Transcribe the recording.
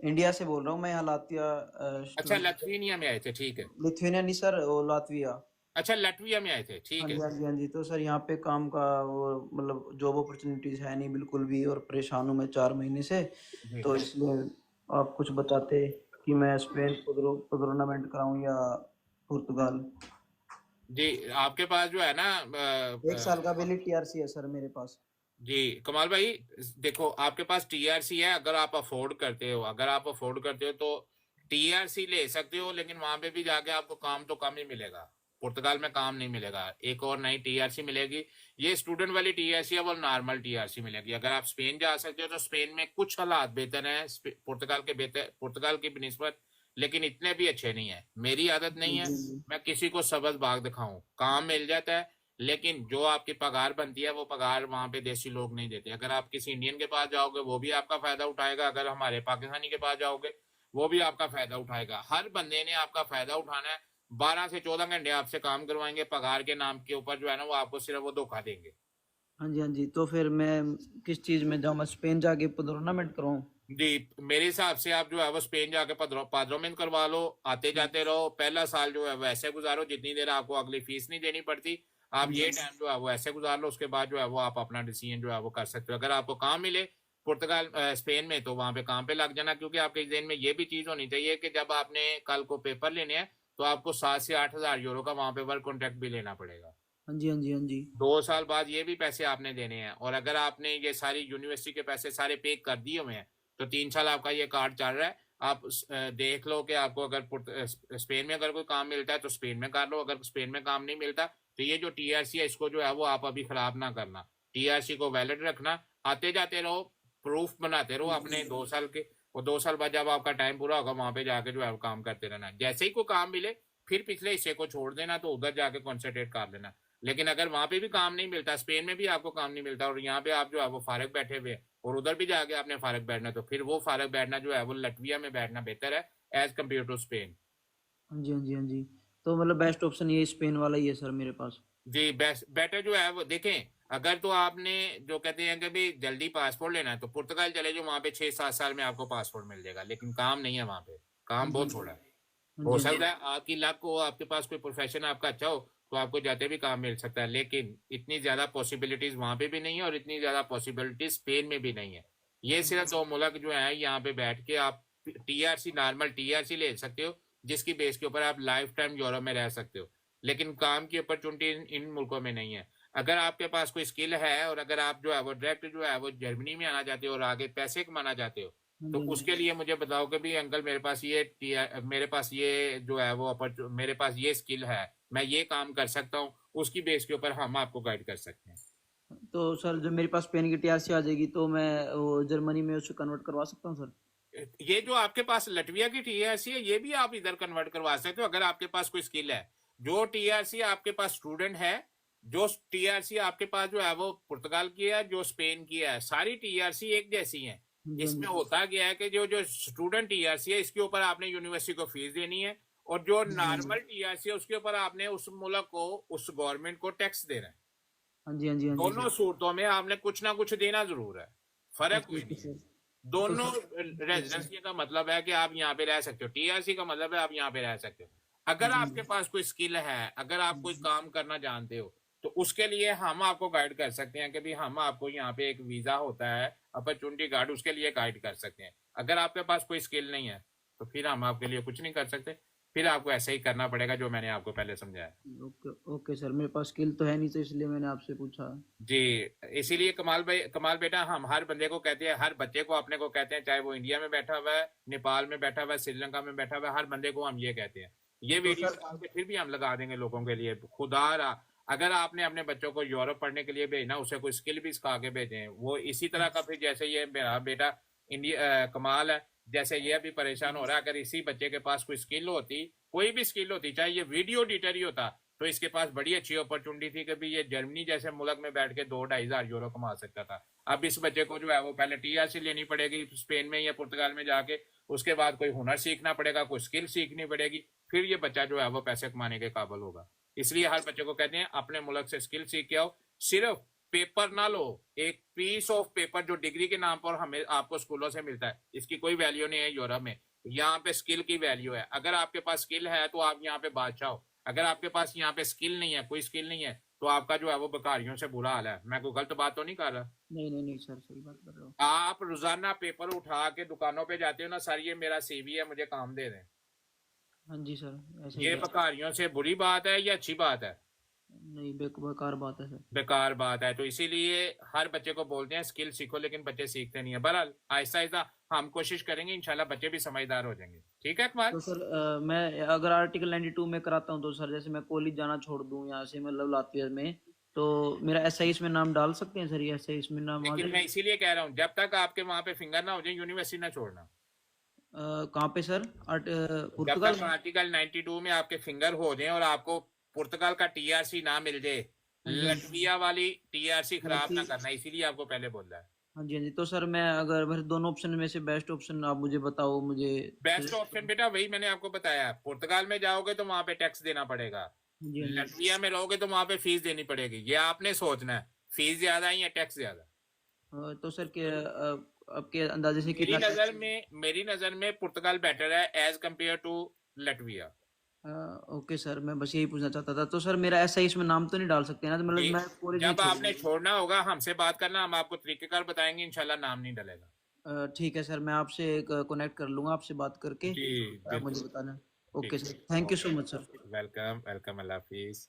India से बोल रहा हूँ मैं, यहाँ लातविया अच्छा, स्टूडेंट। लथवेनिया में आए थे, ठीक है। लिथुआनिया नहीं सर, वो लातविया। अच्छा, लटविया में आए थे, हाँ ठीक जी है। हाँ जी हाँ जी। तो सर यहाँ पे काम का वो मतलब जॉब अपॉर्चुनिटीज है नहीं बिल्कुल भी, और परेशान हूँ मैं 4 महीने से। जी तो इसलिए आप कुछ बताते कि मैं स्पेन टूर्नामेंट कराऊँ या पुर्तगाल। जी, आपके पास जो है ना 1 साल का वैलिड टीआरसी है सर मेरे पास। जी कमाल भाई, देखो आपके पास टीआरसी है, अगर आप अफोर्ड करते हो, अगर आप अफोर्ड करते हो तो टीआरसी ले सकते हो, लेकिन वहां पे भी जाके आपको काम तो कम ही मिलेगा। पुर्तगाल में काम नहीं मिलेगा, एक और नई टीआरसी मिलेगी। ये स्टूडेंट वाली टीआरसी है, वो नॉर्मल टीआरसी मिलेगी। अगर आप स्पेन जा सकते हो तो स्पेन में कुछ हालात बेहतर हैं पुर्तगाल के, बेहतर पुर्तगाल की बनिस्बत, लेकिन इतने भी अच्छे नहीं है। मेरी आदत जी नहीं है जी जी। मैं किसी को सबज बाग दिखाऊं, काम मिल जाता है, लेकिन जो आपकी पगार बनती है वो पगार वहां पे देसी लोग नहीं देते। अगर आप किसी इंडियन के पास जाओगे वो भी आपका फायदा उठाएगा, अगर हमारे पाकिस्तानी के पास जाओगे वो भी आपका फायदा उठाएगा। हर बंदे ने आपका फायदा उठाना है। 12 से 14 घंटे आपसे काम करवाएंगे पगार के नाम के ऊपर, जो है ना वो आपको सिर्फ वो धोखा देंगे। हाँ जी हाँ जी। तो फिर मैं किस चीज़ में जाऊँ, मैं स्पेन जाके टूर्नामेंट कराऊँ? जी, मेरे हिसाब से आप जो है वो स्पेन जाके पादरोमिन करवा लो, आते जाते रहो। पहला साल जो है वो ऐसे गुजारो जितनी देर आपको अगली फीस नहीं देनी पड़ती। आप ये टाइम जो है वो ऐसे गुजार लो, उसके बाद जो है वो आप अपना डिसीजन जो है वो कर सकते हो। अगर आपको काम मिले पुर्तगाल स्पेन में, तो वहां पे काम पे लग जाना, क्योंकि आपके जहन में ये भी चीज होनी चाहिए कि जब आपने कल को पेपर लेने हैं तो आपको 7 से 8 हजार यूरो का वहां पे वर्क कॉन्ट्रैक्ट भी लेना पड़ेगा। हाँ जी हाँ जी हाँ जी। 2 साल बाद ये भी पैसे आपने देने हैं, और अगर आपने ये सारी यूनिवर्सिटी के पैसे सारे पे कर दिए हुए हैं तो 3 साल आपका ये कार्ड चल रहा है। आप देख लो कि आपको अगर स्पेन में अगर कोई काम मिलता है तो स्पेन में कर लो, अगर स्पेन में काम नहीं मिलता तो ये जो टीआरसी है इसको जो है वो आप अभी खराब ना करना। टीआरसी को वैलिड रखना, आते जाते रहो, प्रूफ बनाते रहो अपने 2 साल के। और 2 साल बाद जब आपका टाइम पूरा होगा वहां पे जाके जो है वो काम करते रहना। जैसे ही कोई काम मिले फिर पिछले हिस्से को छोड़ देना, तो उधर जाके कॉन्सेंट्रेट कर लेना। लेकिन अगर वहां पे भी काम नहीं मिलता, स्पेन में भी आपको काम नहीं मिलता, और यहाँ पे आप जो है वो फारग बैठे हुए हैं, और उधर भी जाके आपने फारग बैठना, तो फिर वो फारग बैठना जो है वो लटविया में बैठना बेहतर है एज कम्पेयर टू स्पेन। हाँ जी हाँ जी हाँ जी। तो मतलब बेस्ट ऑप्शन ये स्पेन वाला ही है सर मेरे पास। जी, बेस्ट बेटर जो है वो देखें। अगर तो आपने जो कहते हैं कि भाई जल्दी पासपोर्ट लेना है तो पुर्तगाल चले जाओ, वहां पे 6-7 साल में आपको पासपोर्ट मिल जाएगा, लेकिन काम नहीं है वहां पे, हाँ काम जी बहुत थोड़ा है। हाँ हो जी हाँ जी। सकता है आपकी लक हो, आपके पास कोई प्रोफेशन आपका अच्छा हो तो आपको जाते भी काम मिल सकता है, लेकिन इतनी ज्यादा पॉसिबिलिटीज वहां पे भी नहीं है और इतनी ज्यादा पॉसिबिलिटीज स्पेन में भी नहीं है। ये सिर्फ दो मुल्क जो है यहाँ पे बैठ के आप टीआरसी, नॉर्मल टीआरसी ले सकते हो, जिसकी बेस के ऊपर आप लाइफ टाइम यूरोप में रह सकते हो, लेकिन काम की अपॉर्चुनिटी इन मुल्कों में नहीं है। अगर आपके पास कोई स्किल है और अगर आप जो है वो डायरेक्ट जो है वो जर्मनी में आना चाहते हो और आगे पैसे कमाना चाहते हो, हाँ तो जी हाँ जी। उसके लिए मुझे बताओ कि भी अंकल मेरे पास ये जो है वो मेरे पास ये स्किल है, मैं ये काम कर सकता हूँ, उसकी बेस के ऊपर हम आपको गाइड कर सकते हैं। तो सर जब मेरे पास पेन की टीआरसी आ जाएगी तो मैं वो जर्मनी में उसे कन्वर्ट करवा सकता हूँ सर? ये जो आपके पास लटविया की टीआरसी है ये भी आप इधर कन्वर्ट करवा सकते हो, अगर आपके पास कोई स्किल है। जो टीआरसी आपके पास स्टूडेंट है, जो टीआरसी आपके पास जो है वो पुर्तगाल की है, जो स्पेन की है, सारी टीआरसी एक जैसी है। हाँ जी हाँ इसमें जी होता गया है कि जो जो स्टूडेंट टीआरसी है इसके ऊपर आपने यूनिवर्सिटी को फीस देनी है, और जो हाँ जी हाँ जी नॉर्मल टीआरसी है उसके ऊपर आपने उस मुल्क को, उस गवर्नमेंट को टैक्स देना है। हाँ जी हाँ जी हाँ जी दोनों सर। सूरतों में आपने कुछ ना कुछ देना जरूर है, फर्क ओके कोई ओके नहीं है। सर। तो दोनों सर ओके। रेजिडेंसी का मतलब है कि आप यहाँ पे रह सकते हो, टीआरसी का मतलब है आप यहाँ पे रह सकते हो। हाँ अगर जी आपके पास कोई स्किल है, अगर आप कोई काम करना जानते हो, तो उसके लिए हम आपको गाइड कर सकते हैं कि भी हम आपको यहाँ पे एक वीजा होता है अपॉर्चुनिटी गाइड, उसके लिए गाइड कर सकते हैं। अगर आपके पास कोई स्किल नहीं है तो फिर हम आपके लिए कुछ नहीं कर सकते, फिर आपको ऐसे ही करना पड़ेगा जो मैंने आपको पहले समझाया। ओके ओके सर, मेरे पास स्किल तो है नहीं तो इसलिए मैंने आपसे पूछा। जी, इसीलिए कमाल भाई, कमाल बेटा, हम हर बंदे को कहते हैं, हर बच्चे को अपने को कहते हैं, चाहे वो इंडिया में बैठा हुआ है, नेपाल में बैठा हुआ है, श्रीलंका में बैठा हुआ है, हर बंदे को हम ये कहते हैं। ये तो वीडियो सर निकाल के फिर भी हम लगा देंगे लोगों के लिए, खुदा रहा। अगर आपने अपने बच्चों को यूरोप पढ़ने के लिए भेजना, उसे कोई स्किल भी सिखा के भेजें, वो इसी तरह का, फिर जैसे ये मेरा बेटा इंडिया कमाल है, जैसे ये अभी परेशान हो रहा है, अगर इसी बच्चे के पास कोई स्किल होती, कोई भी स्किल होती, चाहे ये वीडियो एडिटर ही होता, तो इसके पास बड़ी अच्छी अपॉर्चुनिटी थी कि भी ये जर्मनी जैसे मुल्क में बैठ के 2-2.5 हजार यूरो कमा सकता था। अब इस बच्चे को जो है वो पहले टीआरसी लेनी पड़ेगी स्पेन में या पुर्तगाल में जाके, उसके बाद कोई हुनर सीखना पड़ेगा, कोई स्किल सीखनी पड़ेगी, फिर ये बच्चा जो है वो पैसे कमाने के काबिल होगा। इसलिए हर बच्चे को कहते हैं अपने मुल्क से स्किल सीख के आओ। सिर्फ पेपर ना लो, एक पीस ऑफ पेपर जो डिग्री के नाम पर हमें आपको स्कूलों से मिलता है, इसकी कोई वैल्यू नहीं है यूरोप में। यहाँ पे स्किल की वैल्यू है। अगर आपके पास स्किल है तो आप यहाँ पे बादशाह हो। अगर आपके पास यहाँ पे स्किल नहीं है, कोई स्किल नहीं है, तो आपका जो है वो बेकारियों से बुरा हाल है। मैं कोई गलत बात तो नहीं कर रहा। नहीं नहीं नहीं सर, सही बात कर रहे हो। आप रोजाना पेपर उठा के दुकानों पे जाते हो ना, सर ये मेरा सीवी है, मुझे काम दे दें। हाँ जी सर, ऐसे ही ये है। बेकारियों से बुरी बात है या अच्छी बात है? नहीं, बेकार बात है सर। बेकार बात है। तो इसीलिए हर बच्चे को बोलते हैं स्किल सीखो, लेकिन बच्चे सीखते नहीं है। बहरहाल आहिस्ता आहिस्ता हम कोशिश करेंगे, इंशाल्लाह बच्चे भी समझदार हो जाएंगे। ठीक है अकमल? तो सर मैं अगर आर्टिकल 92 में कराता हूँ तो सर, जैसे मैं कॉलेज जाना छोड़ दूँ यहाँ से, मतलब लातविया में, तो मेरा एसआई इसमें नाम डाल सकते हैं सर? ये एसआई इसमें नाम आ लेकिन मैं जाएगा? इसीलिए कह रहा हूँ, जब तक आपके वहां पे फिंगर ना हो जाए यूनिवर्सिटी ना छोड़ना। कहाँ पे सर? जब पुर्तगाल तक में? आर्टिकल 92 में आपके फिंगर हो जाए और आपको पुर्तगाल का टीआरसी ना मिल जाए, हाँ जी हाँ जी। लटविया वाली टीआरसी खराब ना बाकी करना, इसीलिए आपको पहले बोल रहा है। हाँ जी हाँ जी। तो सर मैं अगर मेरे दोनों ऑप्शन में से बेस्ट ऑप्शन आप मुझे बताओ, मुझे बेस्ट सजेस्ट ऑप्शन करो। बेटा वही मैंने आपको बताया। पुर्तगाल में जाओगे तो वहां पे टैक्स देना पड़ेगा। हाँ जी हाँ जी। लटविया में रहोगे तो वहां पे फीस देनी पड़ेगी। ये आपने सोचना है, फीस ज्यादा है या टैक्स ज्यादा। तो सर के आपके अंदाजे से कितना टैक्स? मेरी नजर में पुर्तगाल बेटर है as compare to Latvia. Okay sir, मैं बस यही पूछना चाहता था। तो सर मेरा एसआई इसमें नाम तो नहीं डाल सकते ना, तो मतलब मैं कॉलेज नहीं जब आपने छोड़ूंगा? छोड़ना होगा हमसे बात करना, हम आपको तरीकेकार बताएंगे, इंशाल्लाह नाम नहीं डलेगा। ठीक है सर, मैं आपसे कनेक्ट कर लूंगा, आपसे बात करके जी आप मुझे बिल्कुल। बताना। ठीक ओके है। Sir, thank you so okay, much sir. Welcome welcome, Allah Hafiz.